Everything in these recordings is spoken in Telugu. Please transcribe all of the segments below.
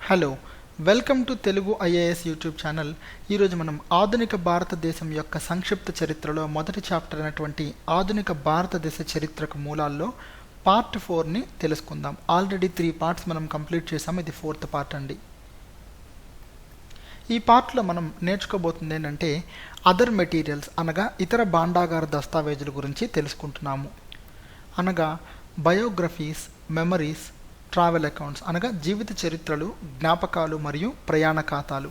Hello welcome to Telugu IAS YouTube channel. ఈరోజు మనం ఆధునిక భారతదేశం యొక్క సంక్షిప్త చరిత్రలో మొదటి చాప్టర్ అయినటువంటి ఆధునిక భారతదేశ చరిత్రకు మూలాల్లో పార్ట్ 4ని తెలుసుకుందాం. ఆల్రెడీ 3 పార్ట్స్ మనం కంప్లీట్ చేసాం, ఇది 4th పార్ట్ అండి. ఈ పార్ట్లో మనం నేర్చుకోబోతుంది ఏంటంటే అదర్ మెటీరియల్స్ అనగా ఇతర భాండాగార దస్తావేజుల గురించి తెలుసుకుంటున్నాము. అనగా బయోగ్రఫీస్, మెమరీస్, ట్రావెల్ అకౌంట్స్ అనగా జీవిత చరిత్రలు, జ్ఞాపకాలు మరియు ప్రయాణ ఖాతాలు.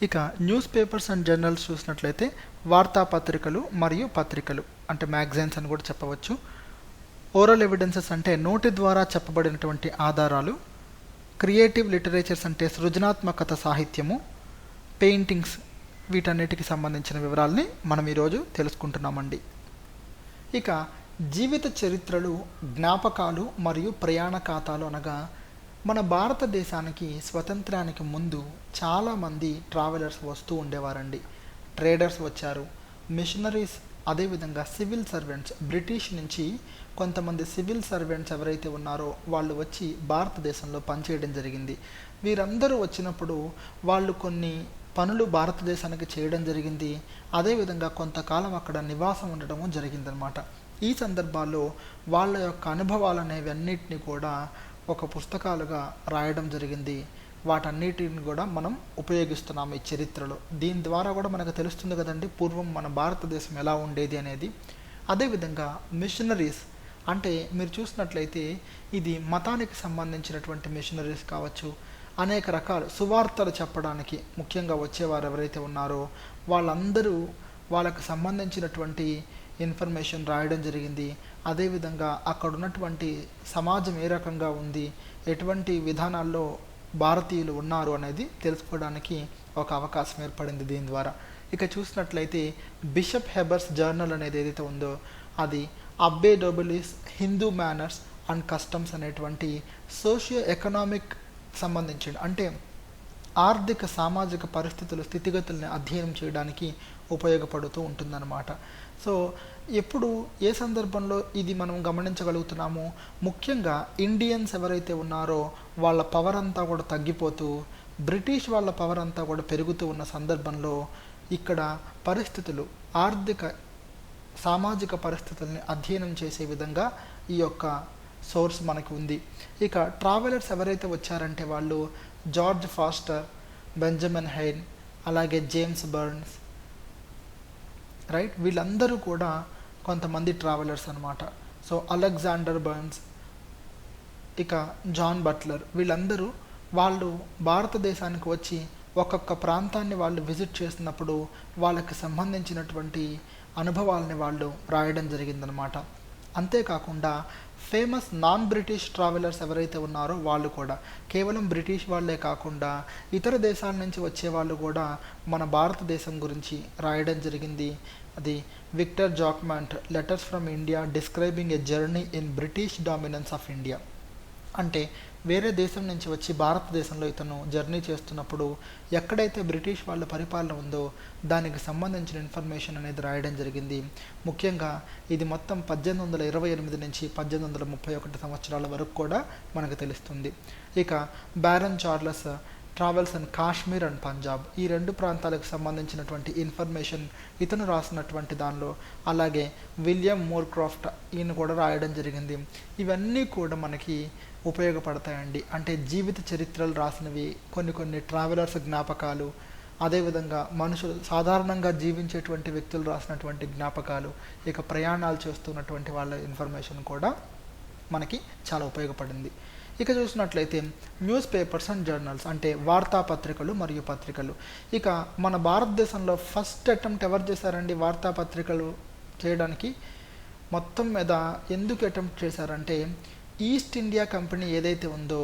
ఇక న్యూస్ పేపర్స్ అండ్ జర్నల్స్ చూసినట్లయితే వార్తాపత్రికలు మరియు పత్రికలు అంటే మ్యాగజైన్స్ అని కూడా చెప్పవచ్చు. ఓరల్ ఎవిడెన్సెస్ అంటే నోటి ద్వారా చెప్పబడినటువంటి ఆధారాలు. క్రియేటివ్ లిటరేచర్స్ అంటే సృజనాత్మకత సాహిత్యము. పెయింటింగ్స్, వీటన్నిటికి సంబంధించిన వివరాలని మనం ఈరోజు తెలుసుకుంటున్నామండి. ఇక జీవిత చరిత్రలు, జ్ఞాపకాలు మరియు ప్రయాణ ఖాతాలు అనగా మన భారతదేశానికి స్వతంత్రానికి ముందు చాలామంది ట్రావెలర్స్ వస్తూ ఉండేవారండి. ట్రేడర్స్ వచ్చారు, మిషనరీస్, అదేవిధంగా సివిల్ సర్వెంట్స్. బ్రిటిష్ నుంచి కొంతమంది సివిల్ సర్వెంట్స్ ఎవరైతే ఉన్నారో వాళ్ళు వచ్చి భారతదేశంలో పనిచేయడం జరిగింది. వీరందరూ వచ్చినప్పుడు వాళ్ళు కొన్ని పనులు భారతదేశానికి చేయడం జరిగింది. అదేవిధంగా కొంతకాలం అక్కడ నివాసం ఉండటము జరిగిందనమాట. ఈ సందర్భాల్లో వాళ్ళ యొక్క అనుభవాలు అనేవి అన్నిటిని కూడా ఒక పుస్తకాలుగా రాయడం జరిగింది. వాటన్నిటిని కూడా మనం ఉపయోగిస్తున్నాము ఈ చరిత్రలో. దీని ద్వారా కూడా మనకు తెలుస్తుంది కదండి పూర్వం మన భారతదేశం ఎలా ఉండేది అనేది. అదేవిధంగా మిషనరీస్ అంటే మీరు చూసినట్లయితే ఇది మతానికి సంబంధించినటువంటి మిషనరీస్ కావచ్చు. అనేక రకాల సువార్తలు చెప్పడానికి ముఖ్యంగా వచ్చేవారు ఎవరైతే ఉన్నారో వాళ్ళందరూ వాళ్ళకు సంబంధించినటువంటి ఇన్ఫర్మేషన్ రాయడం జరిగింది. అదేవిధంగా అక్కడ ఉన్నటువంటి సమాజం ఏ రకంగా ఉంది, ఎటువంటి విధానాల్లో భారతీయులు ఉన్నారు అనేది తెలుసుకోవడానికి ఒక అవకాశం ఏర్పడింది దీని ద్వారా. ఇక చూసినట్లయితే బిషప్ హెబర్స్ జర్నల్ అనేది ఏదైతే ఉందో అది అబ్బే డొబిలిస్ హిందూ మేనర్స్ అండ్ కస్టమ్స్ అనేటువంటి సోషియో ఎకనామిక్ సంబంధించి అంటే ఆర్థిక సామాజిక పరిస్థితులు, స్థితిగతుల్ని అధ్యయనం చేయడానికి ఉపయోగపడుతూ ఉంటుందన్నమాట. సో ఎప్పుడు ఏ సందర్భంలో ఇది మనం గమనించగలుగుతున్నాము, ముఖ్యంగా ఇండియన్స్ ఎవరైతే ఉన్నారో వాళ్ళ పవర్ అంతా కూడా తగ్గిపోతూ బ్రిటిష్ వాళ్ళ పవర్ అంతా కూడా పెరుగుతూ ఉన్న సందర్భంలో ఇక్కడ పరిస్థితులు, ఆర్థిక సామాజిక పరిస్థితుల్ని అధ్యయనం చేసే విధంగా ఈ యొక్క సోర్స్ మనకు ఉంది. ఇక ట్రావెలర్స్ ఎవరైతే వచ్చారంటే వాళ్ళు జార్జ్ ఫాస్టర్, బెంజమిన్ హైన్, అలాగే జేమ్స్ బర్న్స్, రైట్, వీళ్ళందరూ కూడా కొంతమంది ట్రావెలర్స్ అనమాట. సో అలెగ్జాండర్ బర్న్స్, ఇక జాన్ బట్లర్, వీళ్ళందరూ వాళ్ళు భారతదేశానికి వచ్చి ఒక్కొక్క ప్రాంతాన్ని వాళ్ళు విజిట్ చేసినప్పుడు వాళ్ళకి సంబంధించినటువంటి అనుభవాలని వాళ్ళు రాయడం జరిగిందనమాట. అంతేకాకుండా ఫేమస్ నాన్ బ్రిటిష్ ట్రావెలర్స్ ఎవరైతే ఉన్నారో వాళ్ళు కూడా కేవలం బ్రిటిష్ వాళ్ళే కాకుండా ఇతర దేశాల నుంచి వచ్చే వాళ్ళు కూడా మన భారతదేశం గురించి రాయడం జరిగింది. అది Victor Jacquemont letters from India describing a journey in British dominions of India అంటే వేరే దేశం నుంచి వచ్చి భారతదేశంలో ఇతను జర్నీ చేస్తున్నప్పుడు ఎక్కడైతే బ్రిటిష్ వాళ్ళ పరిపాలన ఉందో దానికి సంబంధించిన ఇన్ఫర్మేషన్ అనేది రాయడం జరిగింది. ముఖ్యంగా ఇది మొత్తం 1828 నుంచి 1831 సంవత్సరాల వరకు కూడా మనకు తెలుస్తుంది. ఇక barren Charles travels in Kashmir and Punjab, ఈ 2 ప్రాంతాలకు సంబంధించినటువంటి ఇన్ఫర్మేషన్ ఇతను రాసినటువంటి దానిలో, అలాగే విలియం మోర్క్రాఫ్ట్ ఈయన కూడా రాయడం జరిగింది. ఇవన్నీ కూడా మనకి ఉపయోగపడతాయండి. అంటే జీవిత చరిత్రలు రాసినవి, కొన్ని ట్రావెలర్స్ జ్ఞాపకాలు, అదేవిధంగా మనుషులు సాధారణంగా జీవించేటువంటి వ్యక్తులు రాసినటువంటి జ్ఞాపకాలు, ఇక ప్రయాణాలు చేస్తున్నటువంటి వాళ్ళ ఇన్ఫర్మేషన్ కూడా మనకి చాలా ఉపయోగపడింది. ఇక చూసినట్లయితే న్యూస్ పేపర్స్ అండ్ జర్నల్స్ అంటే వార్తాపత్రికలు మరియు పత్రికలు. ఇక మన భారతదేశంలో ఫస్ట్ అటెంప్ట్ ఎవరు చేశారండి వార్తాపత్రికలు చేయడానికి? మొత్తం మీద ఎందుకు అటెంప్ట్ చేశారంటే ఈస్ట్ ఇండియా కంపెనీ ఏదైతే ఉందో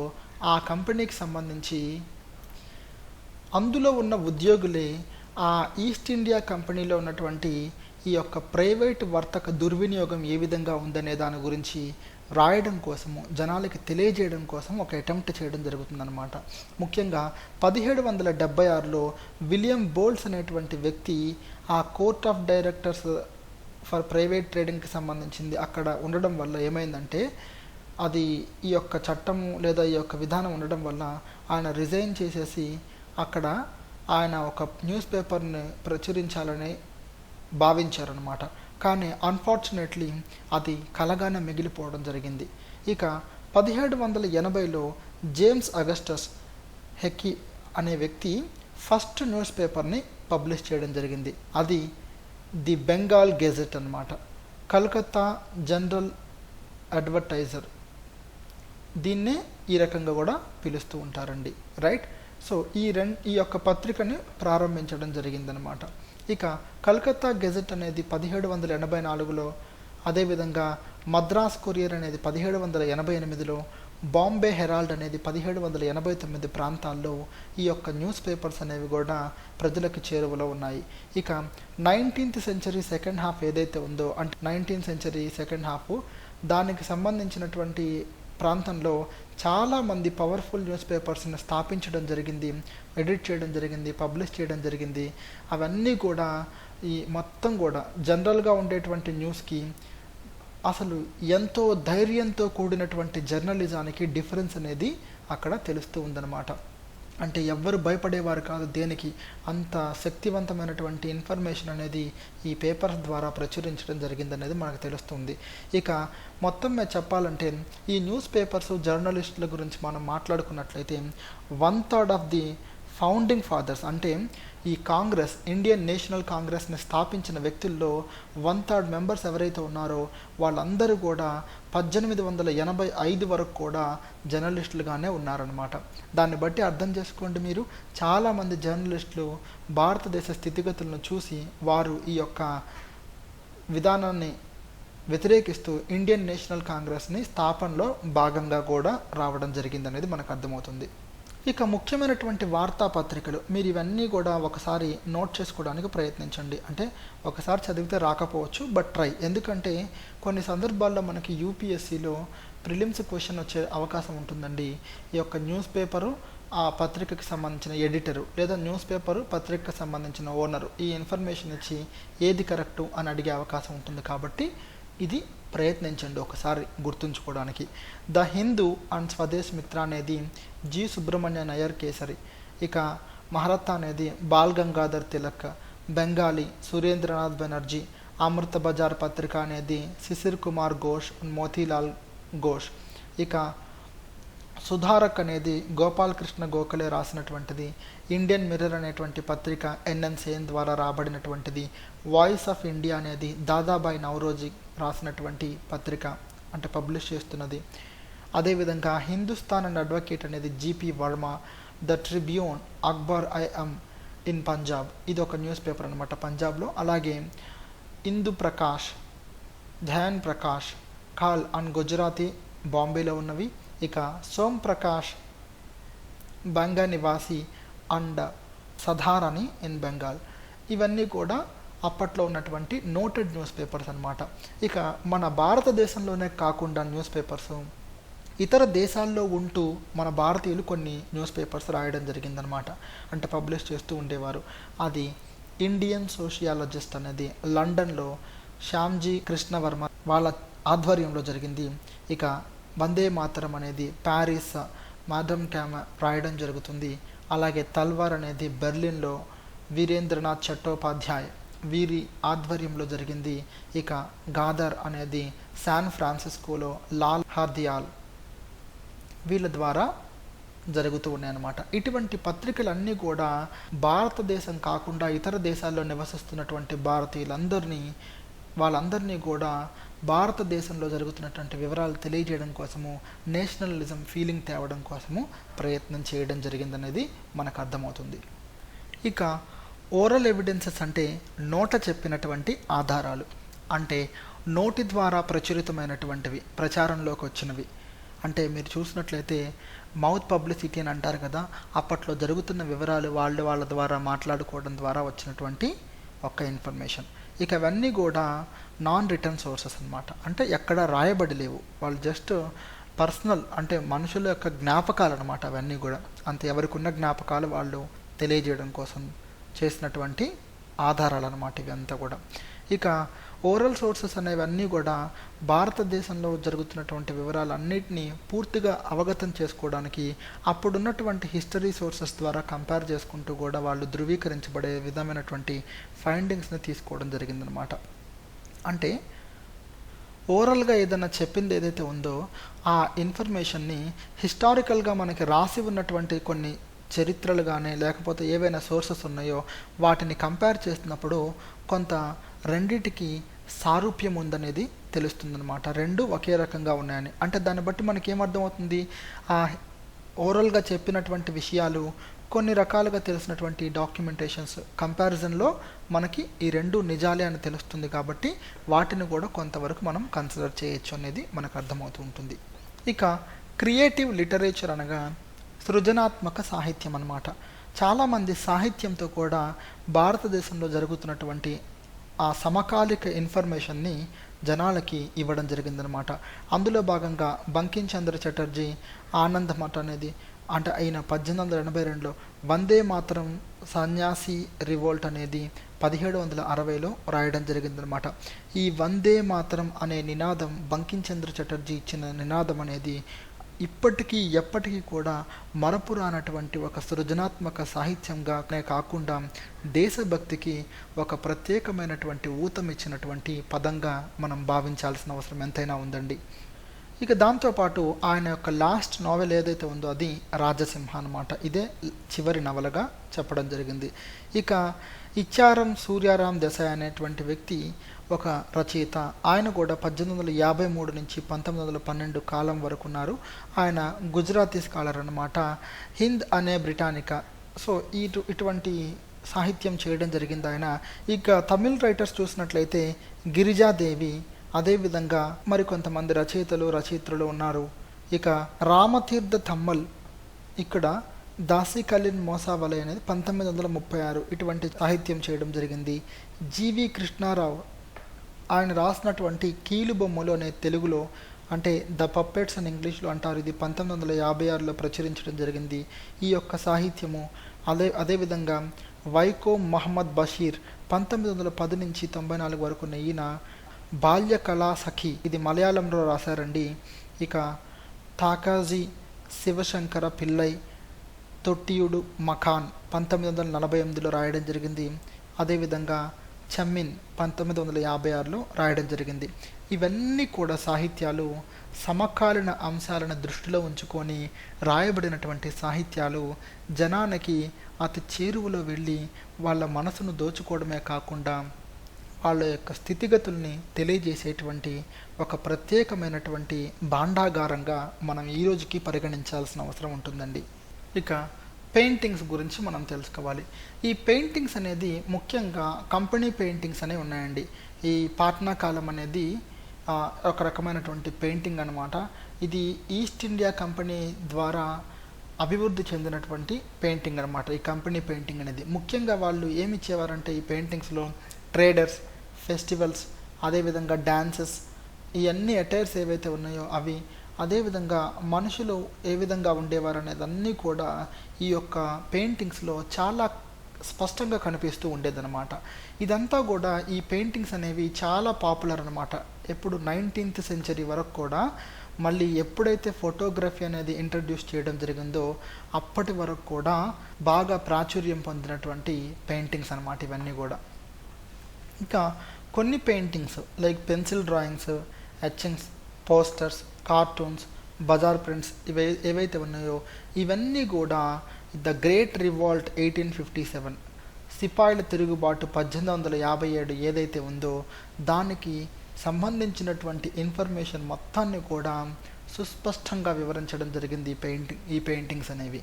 ఆ కంపెనీకి సంబంధించి అందులో ఉన్న ఉద్యోగులే ఆ ఈస్ట్ ఇండియా కంపెనీలో ఉన్నటువంటి ఈ యొక్క ప్రైవేట్ వర్తక దుర్వినియోగం ఏ విధంగా ఉందనే దాని గురించి రాయడం కోసము, జనాలకి తెలియజేయడం కోసం ఒక అటెంప్ట్ చేయడం జరుగుతుందన్నమాట. ముఖ్యంగా 1776లో విలియం బోల్స్ అనేటువంటి వ్యక్తి ఆ court of directors for private ట్రేడింగ్కి సంబంధించింది అక్కడ ఉండడం వల్ల ఏమైందంటే అది ఈ యొక్క చట్టము లేదా ఈ యొక్క విధానం ఉండడం వల్ల ఆయన రిజైన్ చేసేసి అక్కడ ఆయన ఒక న్యూస్ పేపర్ని ప్రచురించాలని భావించారనమాట. కానీ అన్ఫార్చునేట్లీ అది కలగానే మిగిలిపోవడం జరిగింది. ఇక 1780లో జేమ్స్ అగస్టస్ హెక్కీ అనే వ్యక్తి ఫస్ట్ న్యూస్ పేపర్ని పబ్లిష్ చేయడం జరిగింది. అది ది బెంగాల్ గెజెట్ అన్నమాట. కలకత్తా జనరల్ అడ్వర్టైజర్, దీన్నే ఈ రకంగా కూడా పిలుస్తూ ఉంటారండి. రైట్. సో ఈ యొక్క పత్రికని ప్రారంభించడం జరిగిందనమాట. ఇక కలకత్తా గెజెట్ అనేది 1784లో, అదేవిధంగా మద్రాస్ కొరియర్ అనేది 1788లో, బాంబే హెరాల్డ్ అనేది 1789 ప్రాంతాల్లో ఈ యొక్క న్యూస్ పేపర్స్ అనేవి కూడా ప్రజలకు చేరువలో ఉన్నాయి. ఇక 19th సెంచరీ సెకండ్ హాఫ్ ఏదైతే ఉందో, అంటే 19th సెంచరీ సెకండ్ హాఫ్, దానికి సంబంధించినటువంటి ప్రాంతంలో చాలామంది పవర్ఫుల్ న్యూస్ పేపర్స్ని స్థాపించడం జరిగింది, ఎడిట్ చేయడం జరిగింది, పబ్లిష్ చేయడం జరిగింది. అవన్నీ కూడా ఈ మొత్తం కూడా జనరల్గా ఉండేటువంటి న్యూస్కి అసలు ఎంతో ధైర్యంతో కూడినటువంటి జర్నలిజానికి డిఫరెన్స్ అనేది అక్కడ తెలుస్తూ ఉందన్నమాట. అంటే ఎవ్వరు భయపడేవారు కాదు దేనికి. అంత శక్తివంతమైనటువంటి ఇన్ఫర్మేషన్ అనేది ఈ పేపర్స్ ద్వారా ప్రచురించడం జరిగిందనేది మనకు తెలుస్తుంది. ఇక మొత్తం మీద చెప్పాలంటే ఈ న్యూస్ పేపర్స్ జర్నలిస్టుల గురించి మనం మాట్లాడుకున్నట్లయితే 1/3 ఆఫ్ ది ఫౌండింగ్ ఫాదర్స్, అంటే ఈ కాంగ్రెస్, ఇండియన్ నేషనల్ కాంగ్రెస్ని స్థాపించిన వ్యక్తుల్లో 1/3 మెంబర్స్ ఎవరైతే ఉన్నారో వాళ్ళందరూ కూడా 1885 వరకు కూడా జర్నలిస్టులుగానే ఉన్నారనమాట. దాన్ని బట్టి అర్థం చేసుకోండి మీరు, చాలామంది జర్నలిస్టులు భారతదేశ స్థితిగతులను చూసి వారు ఈ యొక్క విధానాన్ని వ్యతిరేకిస్తూ ఇండియన్ నేషనల్ కాంగ్రెస్ని స్థాపనలో భాగంగా కూడా రావడం జరిగిందనేది మనకు అర్థమవుతుంది. ఇక ముఖ్యమైనటువంటి వార్తాపత్రికలు, మీరు ఇవన్నీ కూడా ఒకసారి నోట్ చేసుకోవడానికి ప్రయత్నించండి. అంటే ఒకసారి చదివితే రాకపోవచ్చు, బట్ ట్రై. ఎందుకంటే కొన్ని సందర్భాల్లో మనకి యూపీఎస్సీలో ప్రిలిమ్స్ క్వశ్చన్ వచ్చే అవకాశం ఉంటుందండి. ఈ యొక్క న్యూస్ పేపరు, ఆ పత్రికకి సంబంధించిన ఎడిటరు, లేదా న్యూస్ పేపరు పత్రికకు సంబంధించిన ఓనరు ఈ ఇన్ఫర్మేషన్ ఇచ్చి ఏది కరెక్టు అని అడిగే అవకాశం ఉంటుంది. కాబట్టి ఇది ప్రయత్నించండి ఒకసారి గుర్తుంచుకోవడానికి. ద హిందూ అండ్ స్వదేశ్ మిత్ర అనేది జి సుబ్రహ్మణ్య నయ్యర్ కేసరి. ఇక మహారత్తా అనేది బాల్ గంగాధర్ తిలక్. బెంగాలీ సురేంద్రనాథ్ బెనర్జీ. అమృత బజార్ పత్రిక అనేది శిశిర్ కుమార్ ఘోష్, మోతీలాల్ ఘోష్. ఇక సుధారక్ అనేది గోపాలకృష్ణ గోఖలే రాసినటువంటిది. ఇండియన్ మిర్రర్ అనేటువంటి పత్రిక ఎన్ఎన్ సేన్ ద్వారా రాబడినటువంటిది. వాయిస్ ఆఫ్ ఇండియా అనేది దాదాబాయి నౌరోజీ రాసినటువంటి పత్రిక, అంటే పబ్లిష్ చేస్తున్నది. అదేవిధంగా హిందుస్థాన్ అండ్ అడ్వకేట్ అనేది GP Varma. The Tribune Akbar I'm in Punjab, ఇది ఒక న్యూస్ పేపర్ అనమాట పంజాబ్లో. అలాగే ఇందు ప్రకాష్, ధ్యాన్ ప్రకాష్, కాల్ అండ్ గుజరాతీ బాంబేలో ఉన్నవి. ఇక సోమ్ ప్రకాష్ బంగా నివాసి అండ్ సధారాని ఇన్ బెంగాల్. ఇవన్నీ కూడా అప్పట్లో ఉన్నటువంటి నోటెడ్ న్యూస్ పేపర్స్ అనమాట. ఇక మన భారతదేశంలోనే కాకుండా న్యూస్ పేపర్స్ ఇతర దేశాల్లో ఉంటూ మన భారతీయులు కొన్ని న్యూస్ పేపర్స్ రాయడం జరిగిందనమాట, అంటే పబ్లిష్ చేస్తూ ఉండేవారు. అది ఇండియన్ సోషియాలజిస్ట్ అనేది లండన్లో శ్యామ్జీ కృష్ణవర్మ వాళ్ళ ఆధ్వర్యంలో జరిగింది. ఇక వందే మాతరం అనేది ప్యారిస్ మాధమ్ క్యామ రాయడం జరుగుతుంది. అలాగే తల్వార్ అనేది బెర్లిన్లో వీరేంద్రనాథ్ చట్టోపాధ్యాయ్ వీరి ఆధ్వర్యంలో జరిగింది. ఇక గాదర్ అనేది శాన్ ఫ్రాన్సిస్కోలో లాల్ హార్దియాల్ వీళ్ళ ద్వారా జరుగుతూ ఉన్నాయన్నమాట. ఇటువంటి పత్రికలన్నీ కూడా భారతదేశం కాకుండా ఇతర దేశాల్లో నివసిస్తున్నటువంటి వాళ్ళందరినీ కూడా భారతదేశంలో జరుగుతున్నటువంటి వివరాలు తెలియజేయడం కోసము, నేషనలిజం ఫీలింగ్ తేవడం కోసము ప్రయత్నం చేయడం జరిగిందనేది మనకు అర్థమవుతుంది. ఇక ఓరల్ ఎవిడెన్సెస్ అంటే నోట చెప్పినటువంటి ఆధారాలు, అంటే నోటి ద్వారా ప్రచురితమైనటువంటివి, ప్రచారంలోకి వచ్చినవి. అంటే మీరు చూసినట్లయితే మౌత్ పబ్లిసిటీ అని అంటారు కదా, అప్పట్లో జరుగుతున్న వివరాలు వాళ్ళ ద్వారా మాట్లాడుకోవడం ద్వారా వచ్చినటువంటి ఒక ఇన్ఫర్మేషన్. ఇక అవన్నీ కూడా నాన్ రిటర్న్ సోర్సెస్ అనమాట, అంటే ఎక్కడ రాయబడి లేవు, వాళ్ళు జస్ట్ పర్సనల్, అంటే మనుషుల యొక్క జ్ఞాపకాలు అనమాట. అవన్నీ కూడా అంతే, ఎవరికి ఉన్న జ్ఞాపకాలు వాళ్ళు తెలియజేయడం కోసం చేసినటువంటి ఆధారాలు అనమాట ఇవంతా కూడా. ఇక ఓరల్ సోర్సెస్ అనేవన్నీ కూడా భారతదేశంలో జరుగుతున్నటువంటి వివరాలన్నిటినీ పూర్తిగా అవగతం చేసుకోవడానికి అప్పుడున్నటువంటి హిస్టరీ సోర్సెస్ ద్వారా కంపేర్ చేసుకుంటూ కూడా వాళ్ళు ధృవీకరించబడే విధమైనటువంటి ఫైండింగ్స్ని తీసుకోవడం జరిగిందనమాట. అంటే ఓరల్గా ఏదైనా చెప్పింది ఏదైతే ఉందో ఆ ఇన్ఫర్మేషన్ని హిస్టారికల్గా మనకి రాసి ఉన్నటువంటి కొన్ని చరిత్రలు కానీ లేకపోతే ఏవైనా సోర్సెస్ ఉన్నాయో వాటిని కంపేర్ చేసినప్పుడు కొంత రెండిటికి సారూప్యం ఉందనేది తెలుస్తుందన్నమాట. రెండు ఒకే రకంగా ఉన్నాయని. అంటే దాన్ని బట్టి మనకి ఏమర్థమవుతుంది, ఆ ఓరల్గా చెప్పినటువంటి విషయాలు కొన్ని రకాలుగా తెలిసినటువంటి డాక్యుమెంటేషన్స్ కంపారిజన్లో మనకి ఈ రెండు నిజాలే అని తెలుస్తుంది. కాబట్టి వాటిని కూడా కొంతవరకు మనం కన్సిడర్ చేయొచ్చు అనేది మనకు అర్థమవుతూ ఉంటుంది. ఇక క్రియేటివ్ లిటరేచర్ అనగా సృజనాత్మక సాహిత్యం అన్నమాట. చాలామంది సాహిత్యంతో కూడా భారతదేశంలో జరుగుతున్నటువంటి ఆ సమకాలిక ఇన్ఫర్మేషన్ని జనాలకి ఇవ్వడం జరిగిందనమాట. అందులో భాగంగా బంకిం చంద్ర చటర్జీ ఆనంద మఠ్ అనేది అంటే ఆయన 1882లో వందే మాతరం సన్యాసి రివోల్ట్ అనేది 1760లో రాయడం జరిగిందనమాట. ఈ వందే మాతరం అనే నినాదం బంకిం చంద్ర చటర్జీ ఇచ్చిన నినాదం అనేది ఇప్పటికీ ఎప్పటికీ కూడా మరపురానటువంటి ఒక సృజనాత్మక సాహిత్యంగానే కాకుండా దేశభక్తికి ఒక ప్రత్యేకమైనటువంటి ఊతమిచ్చినటువంటి పదంగా మనం భావించాల్సిన అవసరం ఎంతైనా ఉందండి. ఇక దాంతోపాటు ఆయన యొక్క లాస్ట్ నావెల్ ఏదైతే ఉందో అది రాజసింహ అన్నమాట. ఇదే చివరి నవలగా చెప్పడం జరిగింది. ఇక ఇచ్చారం సూర్యారాం దేశాయ్ అనేటువంటి వ్యక్తి ఒక రచయిత. ఆయన కూడా 1853 నుంచి 1912 కాలం వరకు ఉన్నారు. ఆయన గుజరాతీ స్కాలర్ అన్నమాట. హింద్ అనే బ్రిటానికా సో ఇటువంటి సాహిత్యం చేయడం జరిగింది ఆయన. ఇక తమిళ్ రైటర్స్ చూసినట్లయితే గిరిజాదేవి, అదేవిధంగా మరికొంతమంది రచయిత్రులు ఉన్నారు. ఇక రామతీర్థ తమ్మల్, ఇక్కడ దాసి కలిన్ మోసావలే అనేది 1936 ఇటువంటి సాహిత్యం చేయడం జరిగింది. జీవి కృష్ణారావు ఆయన రాసినటువంటి కీలుబొమ్మలు అనే తెలుగులో అంటే ద పప్పెట్స్ అని ఇంగ్లీష్లో అంటారు, ఇది 1956లో ప్రచురించడం జరిగింది. ఈ యొక్క సాహిత్యము అదేవిధంగా వైకో మహమ్మద్ బషీర్ 1910 నుంచి 94 వరకు ఉన్న ఈయన బాల్య కళా సఖి ఇది మలయాళంలో రాశారండి. ఇక తాకాజీ శివశంకర పిల్లై తొట్టియుడు మఖాన్ 1948లో రాయడం జరిగింది. అదేవిధంగా చమ్మిన్ 1956లో రాయడం జరిగింది. ఇవన్నీ కూడా సాహిత్యాలు సమకాలీన అంశాలను దృష్టిలో ఉంచుకొని రాయబడినటువంటి సాహిత్యాలు జనానికి అతి చేరువలో వెళ్ళి వాళ్ళ మనసును దోచుకోవడమే కాకుండా వాళ్ళ యొక్క స్థితిగతుల్ని తెలియజేసేటువంటి ఒక ప్రత్యేకమైనటువంటి భాండాగారంగా మనం ఈ రోజుకి పరిగణించాల్సిన అవసరం ఉంటుందండి. ఇక పెయింటింగ్స్ గురించి మనం తెలుసుకోవాలి. ఈ పెయింటింగ్స్ అనేది ముఖ్యంగా కంపెనీ పెయింటింగ్స్ అనేవి ఉన్నాయండి. ఈ పాట్నా కాలం అనేది ఒక రకమైనటువంటి పెయింటింగ్ అనమాట. ఇది ఈస్ట్ ఇండియా కంపెనీ ద్వారా అభివృద్ధి చెందినటువంటి పెయింటింగ్ అనమాట. ఈ కంపెనీ పెయింటింగ్ అనేది ముఖ్యంగా వాళ్ళు ఏమి ఇచ్చేవారంటే ఈ పెయింటింగ్స్లో ట్రేడర్స్, ఫెస్టివల్స్, అదేవిధంగా డ్యాన్సెస్, ఇవన్నీ అటైర్స్ ఏవైతే ఉన్నాయో అవి, అదేవిధంగా మనుషులు ఏ విధంగా ఉండేవారు అనేది అన్నీ కూడా ఈ యొక్క పెయింటింగ్స్లో చాలా స్పష్టంగా కనిపిస్తూ ఉండేదన్నమాట. ఇదంతా కూడా ఈ పెయింటింగ్స్ అనేవి చాలా పాపులర్ అనమాట. ఎప్పుడు 19th సెంచరీ వరకు కూడా మళ్ళీ ఎప్పుడైతే ఫోటోగ్రఫీ అనేది ఇంట్రడ్యూస్ చేయడం జరిగిందో అప్పటి వరకు కూడా బాగా ప్రాచుర్యం పొందినటువంటి పెయింటింగ్స్ అనమాట ఇవన్నీ కూడా. ఇంకా కొన్ని paintings like pencil drawings, etchings, posters, cartoons, bazaar prints ఏవైతే ఉన్నాయో ఇవన్నీ కూడా ద గ్రేట్ రివాల్ట్ 1857 సిపాయిల తిరుగుబాటు 1857 ఏదైతే ఉందో దానికి సంబంధించినటువంటి ఇన్ఫర్మేషన్ మొత్తాన్ని కూడా సుస్పష్టంగా వివరించడం జరిగింది ఈ పెయింటింగ్స్ అనేవి.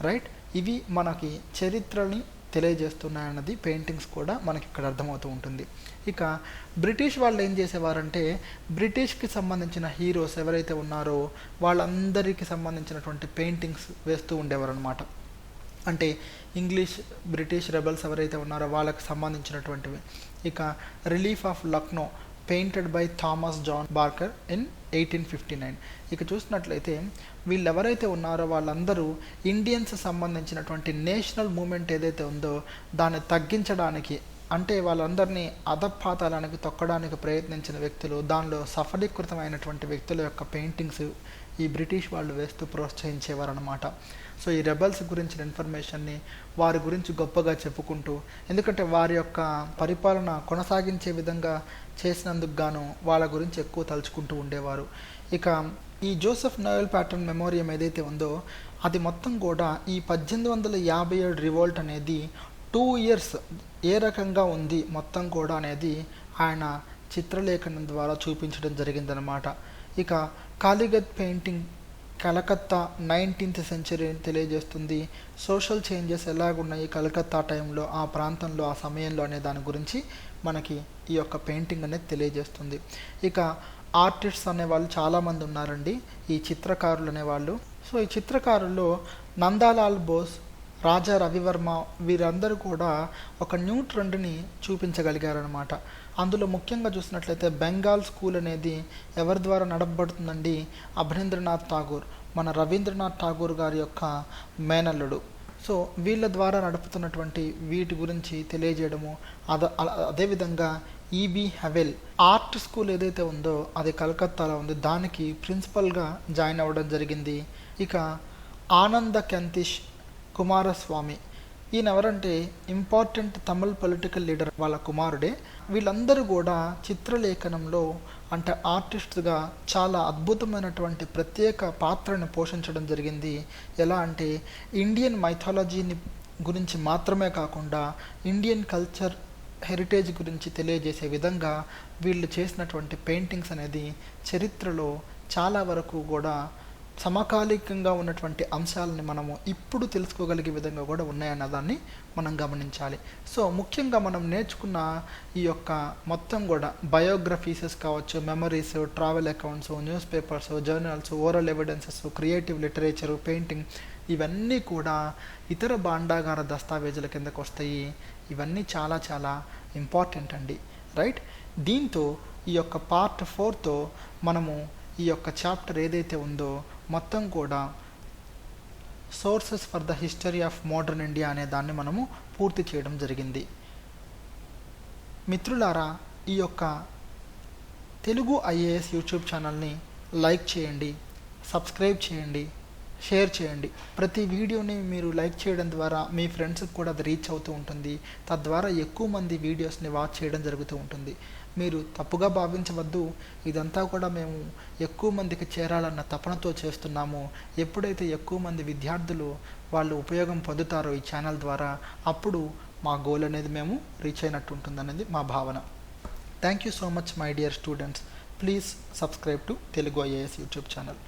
రైట్, ఇవి మనకి చరిత్రని తెలియజేస్తున్నాయన్నది పెయింటింగ్స్ కూడా మనకి ఇక్కడ అర్థమవుతూ ఉంటుంది. ఇక బ్రిటిష్ వాళ్ళు ఏం చేసేవారంటే బ్రిటిష్కి సంబంధించిన హీరోస్ ఎవరైతే ఉన్నారో వాళ్ళందరికీ సంబంధించినటువంటి పెయింటింగ్స్ వేస్తూ ఉండేవారు అనమాట. అంటే బ్రిటిష్ రెబల్స్ ఎవరైతే ఉన్నారో వాళ్ళకి సంబంధించినటువంటివి. ఇక relief of Lucknow painted by Thomas John Barker in 1859. ఇక చూసినట్లయితే వీళ్ళు ఎవరైతే ఉన్నారో వాళ్ళందరూ ఇండియన్స్ సంబంధించినటువంటి నేషనల్ మూమెంట్ ఏదైతే ఉందో దాన్ని తగ్గించడానికి అంటే వాళ్ళందరినీ అధపాతాళానికి తొక్కడానికి ప్రయత్నించిన వ్యక్తులు, దానిలో సఫలీకృతమైనటువంటి వ్యక్తుల యొక్క పెయింటింగ్స్ ఈ బ్రిటిష్ వాళ్ళు వేస్తూ ప్రోత్సహించేవారు అనమాట. సో ఈ రెబల్స్ గురించిన ఇన్ఫర్మేషన్ని వారి గురించి గొప్పగా చెప్పుకుంటూ, ఎందుకంటే వారి యొక్క పరిపాలన కొనసాగించే విధంగా చేసినందుకు గాను వాళ్ళ గురించి ఎక్కువ తలుచుకుంటూ ఉండేవారు. ఇక ఈ జోసెఫ్ నోయల్ ప్యాటర్న్ మెమోరియం ఏదైతే ఉందో అది మొత్తం కూడా ఈ 1857 రివోల్ట్ అనేది 2 ఇయర్స్ ఏ రకంగా ఉంది మొత్తం కూడా అనేది ఆయన చిత్రలేఖనం ద్వారా చూపించడం జరిగిందనమాట. ఇక కాలిగత్ పెయింటింగ్ కలకత్తా 19th సెంచరీ తెలియజేస్తుంది. సోషల్ చేంజెస్ ఎలాగున్నాయి కలకత్తా టైంలో, ఆ ప్రాంతంలో, ఆ సమయంలో అనే దాని గురించి మనకి ఈ యొక్క పెయింటింగ్ అనేది తెలియజేస్తుంది. ఇక ఆర్టిస్ట్స్ అనేవాళ్ళు చాలామంది ఉన్నారండి, ఈ చిత్రకారులు అనేవాళ్ళు. సో ఈ చిత్రకారుల్లో నందాలాల్ బోస్, రాజా రవివర్మ వీరందరూ కూడా ఒక న్యూ ట్రెండ్ని చూపించగలిగారనమాట. అందులో ముఖ్యంగా చూసినట్లయితే బెంగాల్ స్కూల్ అనేది ఎవరి ద్వారా నడపబడుతుందండి? అభినేంద్రనాథ్ ఠాగూర్, మన రవీంద్రనాథ్ ఠాగూర్ గారి యొక్క మేనల్లుడు. సో వీళ్ళ ద్వారా నడుపుతున్నటువంటి వీటి గురించి తెలియజేయడము. అదేవిధంగా ఈబి హవెల్ ఆర్ట్ స్కూల్ ఏదైతే ఉందో అది కలకత్తాలో ఉంది, దానికి ప్రిన్సిపల్గా జాయిన్ అవ్వడం జరిగింది. ఇక ఆనంద కెంతిష్ కుమారస్వామి, ఈయన ఎవరంటే ఇంపార్టెంట్ తమిళ్ పొలిటికల్ లీడర్ వాళ్ళ కుమారుడే. వీళ్ళందరూ కూడా చిత్రలేఖనంలో అంటే ఆర్టిస్ట్గా చాలా అద్భుతమైనటువంటి ప్రత్యేక పాత్రను పోషించడం జరిగింది. ఎలా అంటే ఇండియన్ మైథాలజీని గురించి మాత్రమే కాకుండా ఇండియన్ కల్చర్ హెరిటేజ్ గురించి తెలియజేసే విధంగా వీళ్ళు చేసినటువంటి పెయింటింగ్స్ అనేది చరిత్రలో చాలా వరకు కూడా సమకాలికంగా ఉన్నటువంటి అంశాలని మనము ఇప్పుడు తెలుసుకోగలిగే విధంగా కూడా ఉన్నాయన్న దాన్ని మనం గమనించాలి. సో ముఖ్యంగా మనం నేర్చుకున్న ఈ యొక్క మొత్తం కూడా బయోగ్రఫీసెస్ కావచ్చు, memories, travel accounts, news papers, journals, oral evidences, creative literature, painting, ఇవన్నీ కూడా ఇతర భాండాగార దస్తావేజుల కిందకు వస్తాయి. ఇవన్నీ చాలా చాలా ఇంపార్టెంట్ అండి, రైట్. దీంతో ఈ యొక్క పార్ట్ 4తో మనము ఈ యొక్క చాప్టర్ ఏదైతే ఉందో మొత్తం కూడా sources for the history of modern India అనే దాన్ని మనము పూర్తి చేయడం జరిగింది. మిత్రులారా, ఈ యొక్క తెలుగు ఐఏఎస్ యూట్యూబ్ ఛానల్ని లైక్ చేయండి, సబ్స్క్రైబ్ చేయండి, షేర్ చేయండి. ప్రతి వీడియోని మీరు లైక్ చేయడం ద్వారా మీ ఫ్రెండ్స్కి కూడా అది రీచ్ అవుతూ ఉంటుంది. తద్వారా ఎక్కువ మంది వీడియోస్ని వాచ్ చేయడం జరుగుతూ ఉంటుంది. మీరు తప్పుగా భావించవద్దు, ఇదంతా కూడా మేము ఎక్కువ మందికి చేరాలన్న తపనతో చేస్తున్నాము. ఎప్పుడైతే ఎక్కువ మంది విద్యార్థులు వాళ్ళు ఉపయోగం పొందుతారో ఈ ఛానల్ ద్వారా, అప్పుడు మా గోల్ అనేది మేము రీచ్ అయినట్టు ఉంటుందనేది మా భావన. Thank you so much my dear students. Please subscribe to Telugu IAS YouTube channel.